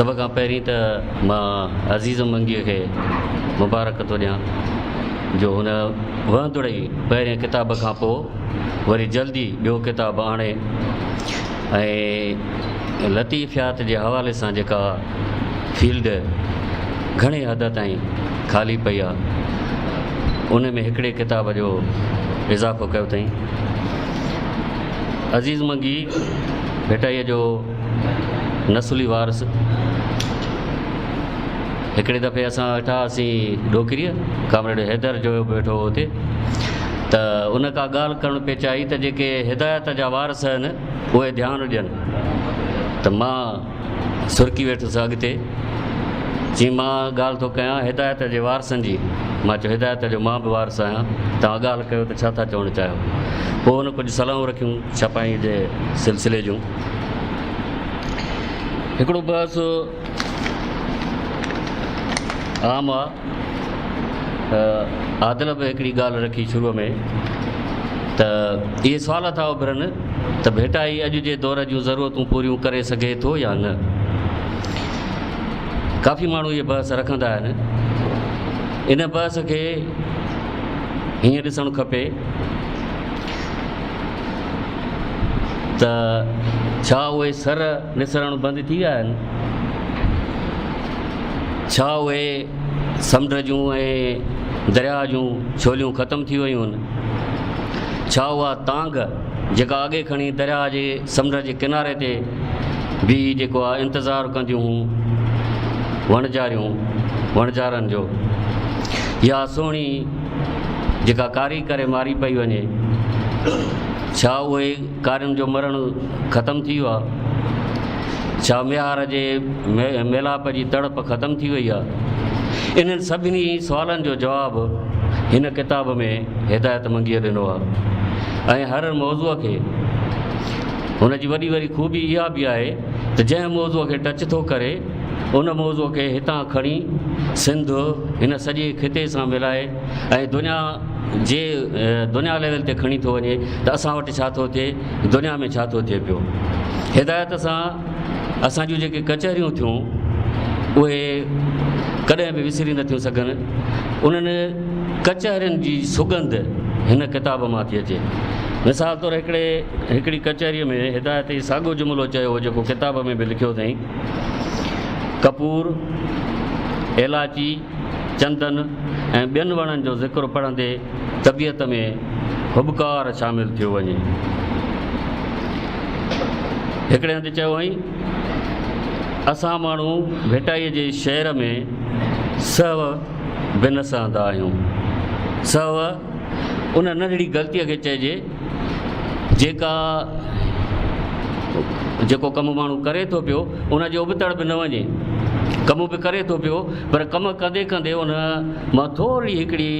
सब खां पहिरीं त मां अज़ीज़ मंगीअ खे मुबारक थो ॾियां जो हुन वहंदड़ पहिरें किताब खां पोइ वरी जल्दी ॿियो किताबु आणे ऐं लतीफ़ियात जे हवाले सां जेका फील्ड घणे हद ताईं ख़ाली पई आहे उन में हिकिड़े किताब जो इज़ाफ़ो कयो अथई। अज़ीज़ मंगी भेटाईअ जो नसुली वारस। हिकिड़े दफ़े असां वेठा हुआसीं ॾोकिरीअ, कामरेड हैदर जो वेठो हो हुते, त उन का ॻाल्हि करणु पेई चाही त जेके हिदायत जा वारस आहिनि उहे ध्यानु ॾियनि। त मां सुरकी वेठुसि अॻिते, जी मां ॻाल्हि थो कयां हिदायत जे वारसनि जी। मां चयो हिदायत जो मां बि वारस आहियां, तव्हां ॻाल्हि कयो त छा था चवणु चाहियो। पोइ हुन कुझु सलाहूं रखियूं छपाई जे सिलसिले जूं। हिकिड़ो बसि आम आहे, आदिल बि हिकिड़ी ॻाल्हि रखी शुरूअ में त इहे सुवाल था उभरनि त भेटाई अॼु जे दौर जूं ज़रूरतूं पूरियूं करे सघे थो या न। काफ़ी माण्हू इहे बहस रखंदा आहिनि। इन बहस खे हीअं ॾिसणु खपे त छा उहे सर निसरणु बंदि थी विया आहिनि, छा उहे समुंड जूं ऐं दरिया जूं छोलियूं ख़तमु थी वियूं आहिनि, छा उहा तांग जेका अॻे खणी दरिया जे समुंड जे किनारे ते बि जेको आहे इंतज़ारु कंदियूं हुयूं वणजारनि जो, या सुहिणी जेका कारी करे मारी पई वञे, छा उहे कारियुनि जो मरण ख़तमु थी वियो आहे, छा मियार जे मेलाप जी तड़प ख़तमु थी वई आहे। इन्हनि सभिनी सुवालनि जो जवाबु हिन किताब में हिदायत मंगीअ ॾिनो आहे। ऐं हर मौज़ूअ खे हुन जी वॾी ख़ूबी इहा बि आहे त जंहिं मौज़ूअ खे टच थो करे उन मौज़ूअ खे हितां खणी सिंध हिन सॼे खिते सां मिलाए ऐं दुनिया लेवल ते खणी थो वञे त असां वटि छा थो थिए, दुनिया में छा थो थिए पियो। हिदायत सां असांजूं जेके कचहरियूं थियूं उहे कॾहिं बि विसरी नथियूं सघनि। उन्हनि कचहरियुनि जी सुगंध हिन किताब मां थी अचे। मिसाल तौरु हिकिड़ी कचहरीअ में हिदायत ई साॻियो जुमिलो चयो हो जेको किताब में बि लिखियो अथई। कपूर, इलाची, चंदन ऐं ॿियनि वणनि जो ज़िक्र पढ़ंदे तबियत में हुबकार शामिलु थियो वञे। हिकिड़े हंधि चयो हुअईं, असां माण्हू भेटाईअ जे शहर में सहव बिनसंदा आहियूं। सहव उन नंढड़ी ग़लतीअ खे चइजे जेको कमु माण्हू करे थो पियो उन जो उबतड़ बि न वञे। कमु बि करे थो पियो पर कमु कंदे कंदे उन मां थोरी हिकिड़ी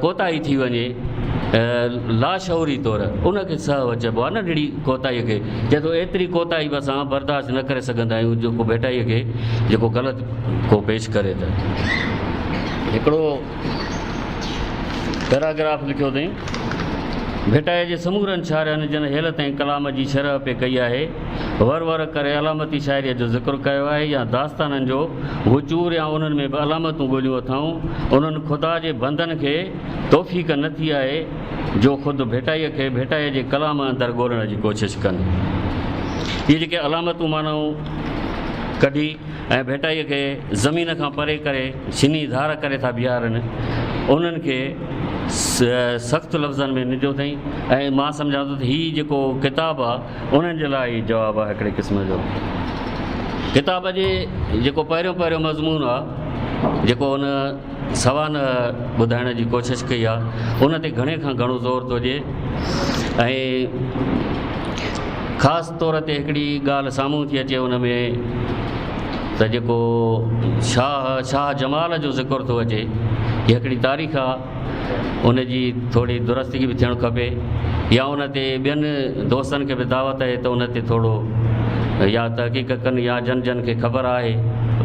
कोताही थी वञे, लाशऊरी तौर उनखे सहव चइबो आहे। नंढड़ी कोताहीअ खे चए थो एतिरी कोताही बि असां बर्दाश्त न करे सघंदा आहियूं जेको भेटाईअ खे जेको ग़लति को पेश करे त। हिकिड़ो पैराग्राफ लिखियो अथई, भेटाईअ जे समूरनि शाइरनि जिन हेल ताईं कलाम जी शरह पे कई आहे, वर करे अलामती शाइरीअ जो ज़िक्र कयो आहे या दास्ताननि जो हुचूर या उन्हनि में बि अलामतूं ॻोल्हियूं अथऊं। उन्हनि ख़ुदा जे बंदनि खे तौफ़ीक़ न थी आहे जो ख़ुदि भेटाईअ जे कलाम अंदरि ॻोल्हण जी कोशिशि कनि। इहे जेके अलामतूं माण्हू कढी ऐं भेटाईअ खे ज़मीन खां परे करे छिनी धार करे था बीहारनि, उन्हनि खे सख़्तु लफ़्ज़नि में निजो अथई। ऐं मां सम्झां थो त हीउ जेको किताबु आहे उन्हनि जे लाइ जवाबु आहे हिकिड़े क़िस्म जो। किताब जे जेको पहिरियों मज़मून आहे जेको हुन सवाल ॿुधाइण जी कोशिशि कई आहे उन ते घणे खां घणो ज़ोर थो ॾिए। ऐं ख़ासि तौर ते हिकिड़ी ॻाल्हि साम्हूं थी अचे उन में त जेको शाह जमाल जो ज़िक्र थो अचे। हीअ हिकिड़ी तारीख़ आहे, उन जी थोरी दुरुस्ती बि थियणु खपे या उन ते ॿियनि दोस्तनि खे बि दावत आहे त उन ते थोरो या तहक़ीक़ कनि या जन खे ख़बर आहे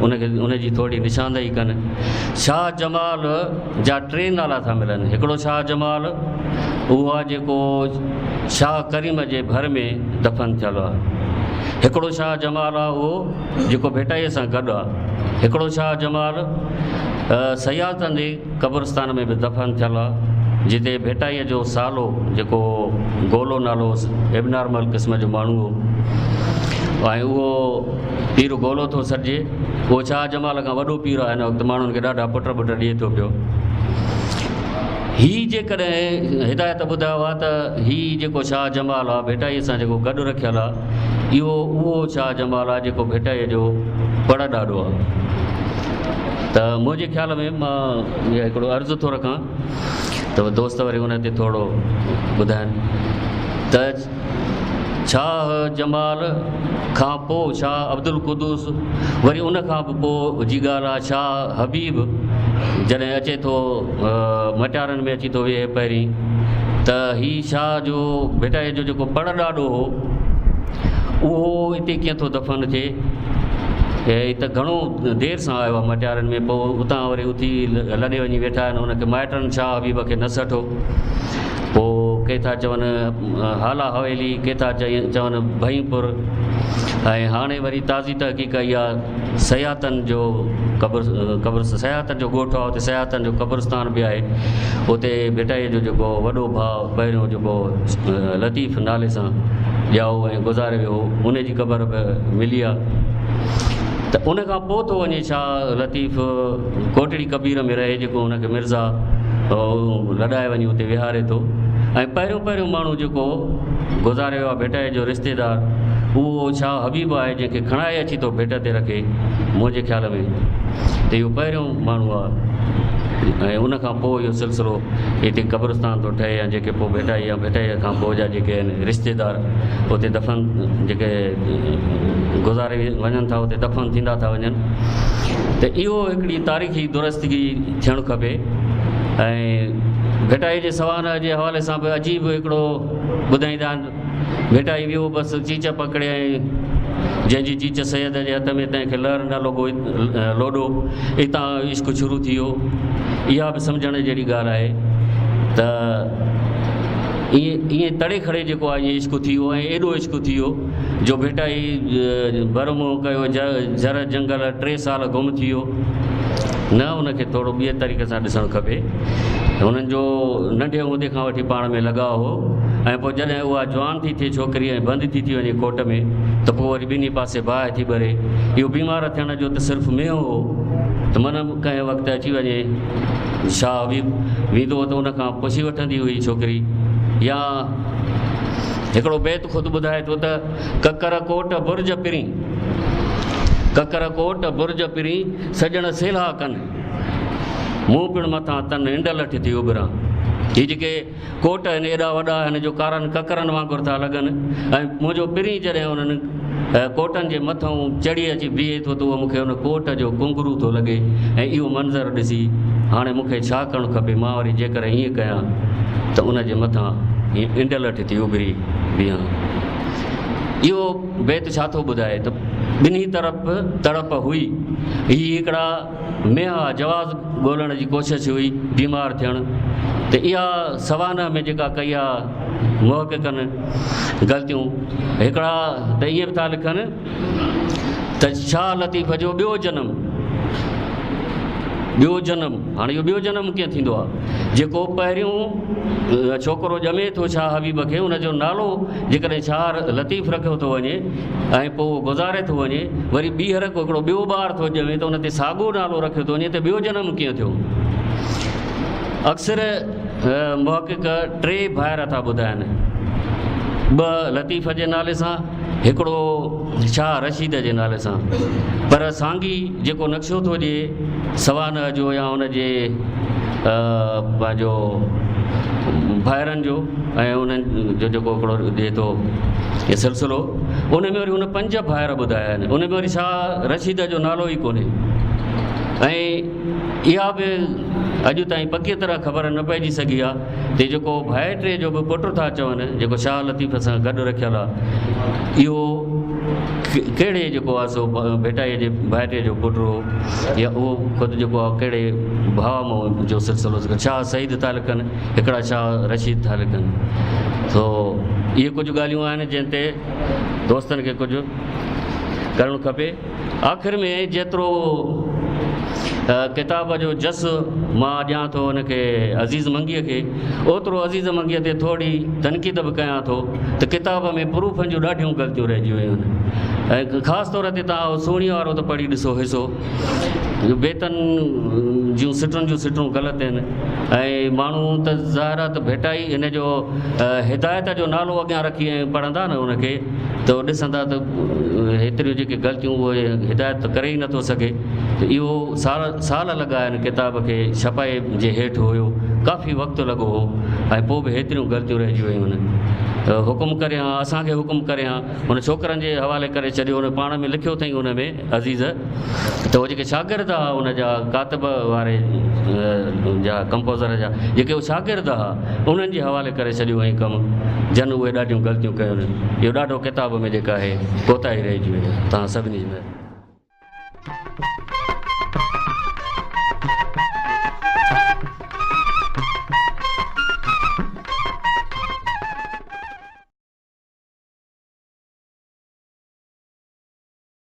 उन जी थोरी निशानदेही कनि। शाह जमाल जा 3 नाला था मिलनि। हिकिड़ो शाह जमाल उहो आहे जेको शाह करीम जे भर में दफ़न थियलु आहे। हिकिड़ो शाह जमाल आहे उहो जेको भेटाईअ सां गॾु आहे। हिकिड़ो शाह जमाल सयातन जे क़ब्रस्तान में बि दफ़न थियल आहे, जिते भेटाईअ जो सालो जेको गोलो नालो इब्नारमल क़िस्म जो माण्हू हो ऐं उहो पीर गोलो थो सॾिजे। उहो शाह जमाल खां वॾो पीर आहे, हिन वक़्तु माण्हुनि खे ॾाढा पुट ॾिए थो पियो। हीअ जेकॾहिं हिदायत ॿुधायो आहे त हीअ जेको शाह जमाल आहे भेटाईअ सां जेको गॾु रखियलु आहे, इहो उहो शाह जमाल आहे जेको भेटाईअ जो पड़ ॾाढो आहे। त मुंहिंजे ख़्याल में मां इहा हिकिड़ो अर्ज़ु थो रखां त दोस्त वरी उन ते थोरो ॿुधाइनि त शाह जमाल खां पोइ शाह अब्दुल कुदूस, वरी उन खां बि पोइ जी ॻाल्हि आहे शाह हबीब जॾहिं अचे थो मटियारनि में अची थो वेहे पहिरीं, त हीअ शाह जो भेटाईअ जो जेको पड़ ॾाढो हो उहो हिते कीअं थो दफ़न थिए। ही त घणो देरि सां आयो आहे मटियारनि में, पोइ उतां वरी उथी लॾे वञी वेठा आहिनि, हुनखे माइटनि शाह हबीब खे न सठो। पोइ के था चवनि हाला हवेली, के था चवनि भईपुर, ऐं हाणे वरी ताज़ी तहक़ीक़ कई आहे सयातन जो क़ब्र सयातन जो ॻोठु आहे, उते सयातन जो क़ब्रस्तान बि आहे। उते भेटाईअ जो जेको वॾो भाउ पहिरियों जेको लतीफ़ नाले सां ॼाओ ऐं गुज़ारे वियो, उन जी क़बर बि मिली आहे। त उन खां पोइ थो वञे शाह लतीफ़ कोटड़ी कबीर में रहे, जेको हुनखे मिर्ज़ा लॾाए वञी उते विहारे थो। ऐं पहिरियों माण्हू जेको गुज़ारे वियो आहे भेटाईअ जो रिश्तेदार, उहो शाह हबीब आहे, जंहिंखे खणाए अची थो भेट ते रखे। मुंहिंजे ख़्याल में त इहो पहिरियों माण्हू आहे, ऐं उन खां पोइ इहो सिलसिलो हिते क़ब्रस्तान थो ठहे, या जेके पोइ भेटाईअ खां पोइ जा जेके आहिनि रिश्तेदार उते दफ़न जेके गुज़ारे वञनि था, उते दफ़न थींदा था वञनि। त इहो हिकिड़ी तारीख़ी दुरुस्तगी थियणु खपे। ऐं भेटाई जे सवाल जे हवाले सां बि अजीब हिकिड़ो ॿुधाईंदा आहिनि, भेटाई वियो बसि चीच पकिड़े, ऐं जंहिंजी चीच सैद जे हथ में तंहिंखे लहर न लोॾो, हितां इश्क शुरू थी वियो। इहा बि सम्झण जहिड़ी ॻाल्हि आहे त ईअं तड़े खड़े जेको आहे ईअं इश्क थी वियो, ऐं एॾो इश्क थी वियो जो भेटाई बरमो कयो, जर जंगल 3 साल गुम थी वियो न। उनखे थोरो ॿिए तरीक़े सां ॾिसणु खपे। हुननि जो नंढे हूंदे खां वठी पाण में लॻाव हो, ऐं पोइ जॾहिं उहा जवान थी थिए छोकिरी ऐं बंदि थी वञे कोट में, त पोइ वरी ॿिन्ही पासे बाहि थी ॿरे। इहो बीमार थियण जो त सिर्फ़ु मेहो हो, त मन कंहिं वक़्तु अची वञे शाह हबीब वेंदो त उनखां पुछी वठंदी हुई छोकिरी। या हिकिड़ो बैत ख़ुदि ॿुधाए थो त ककर कोट बुर्ज पिरी सॼण सेला कनि, मूं पिणु मथां तन इंडल थी उभरां। हीअ जेके कोट आहिनि एॾा वॾा आहिनि जो कारनि ककरनि वांगुरु था लॻनि, ऐं मुंहिंजो पिरी जॾहिं उन्हनि कोटनि जे मथां चढ़ी अची बीहे थो त उहो मूंखे उन कोट जो कुंगरू थो लॻे। ऐं इहो मंज़रु ॾिसी हाणे मूंखे छा करणु खपे, मां वरी जेकॾहिं ईअं कयां त उनजे मथां इंडल थी उभरी बीहां। इहो बैत छा थो ॿुधाए त ॿिन्ही तरफ़ तड़प हुई। हीअ हिकिड़ा मेहा जवाज़ ॻोल्हण जी कोशिशि हुई बीमार थियणु। त इहा सवाना में जेका कई आहे मुहक़िक़नि ग़लतियूं, हिकिड़ा त ईअं बि था लिखनि त शाह लतीफ़ जो ॿियो जनम। हाणे इहो ॿियो जनम कीअं थींदो आहे? जेको पहिरियों छोकिरो ॼमे थो शाह हबीब खे, उनजो नालो जेकॾहिं शाह लतीफ़ रखियो थो वञे ऐं पोइ गुज़ारे थो वञे, वरी ॿीहर को हिकिड़ो ॿियो ॿारु थो ॼमे त उन ते साॻियो नालो रखियो थो वञे, त ॿियो जनम कीअं थियो? अक्सर मुहक़िक़ 3 भाइर था ॿुधाइनि, 2 लतीफ़ जे नाले सां, हिकिड़ो शाह रशीद जे नाले सां। पर साॻी जेको नक्शो थो ॾिए सवाना जो या हुनजे पंहिंजो भाइरनि जो, ऐं उन्हनि जो जेको हिकिड़ो ॾिए थो इहो सिलसिलो, उन में वरी हुन 5 भाइर ॿुधाया आहिनि। उन में वरी शाह रशीद जो नालो ई कोन्हे। ऐं इहा बि अॼु ताईं पकी तरह ख़बर न पइजी सघी आहे त जेको भाइटे जो बि पुटु था चवनि, जेको शाह लतीफ़ सां गॾु रखियलु आहे, इहो कहिड़े जेको आहे सो भेटाईअ जे भाइटे जो पुटु हो, या उहो ख़ुदि जेको आहे कहिड़े भाउ जो सिलसिलो शाह सईद था लिखनि, हिकिड़ा शाह रशीद था लिखनि। सो इहे कुझु ॻाल्हियूं आहिनि जंहिं ते दोस्तनि खे कुझु करणु खपे। आख़िर में जेतिरो किताब जो जस मां ॾियां थो हुनखे अज़ीज़ मंगीअ खे, ओतिरो अज़ीज़ मंगीअ ते थोरी तनक़ीद बि कयां थो त किताब में प्रूफनि जूं ॾाढियूं ग़लतियूं रहिजी वियूं आहिनि। ऐं ख़ासि तौर ते तव्हां सोणी वारो त पढ़ी ॾिसो हिसो, बेतन जूं सिटुनि जूं सिटूं ग़लति आहिनि। ऐं माण्हू त ज़ाहिर आहे त भेटाई हिन जो हिदायत जो नालो अॻियां रखी ऐं पढ़ंदा न हुनखे त ॾिसंदा त हेतिरियूं जेके ग़लतियूं उहे हिदायत करे ई नथो सघे। त इहो साल लॻा आहिनि किताब खे छपाई जे हेठि हुयो, काफ़ी वक़्तु लॻो हो ऐं पोइ बि हेतिरियूं ग़लतियूं रहिजी वियूं आहिनि। त हुकुम करे हा, असांखे हुकुम करे हा, हुन छोकिरनि जे हवाले करे छॾियो, हुन पाण में लिखियो अथई हुन में अज़ीज़ त उहे जेके शागिर्द हुआ हुन जा कातिब वारे जा कंपोज़र जा जेके उहे शागिर्द हुआ उन्हनि जे हवाले करे छॾियो ऐं कमु जन उहे ॾाढियूं ग़लतियूं कयूं आहिनि। इहो ॾाढो किताब में जेका आहे कोताही रहिजी वई आहे। तव्हां सभिनी जी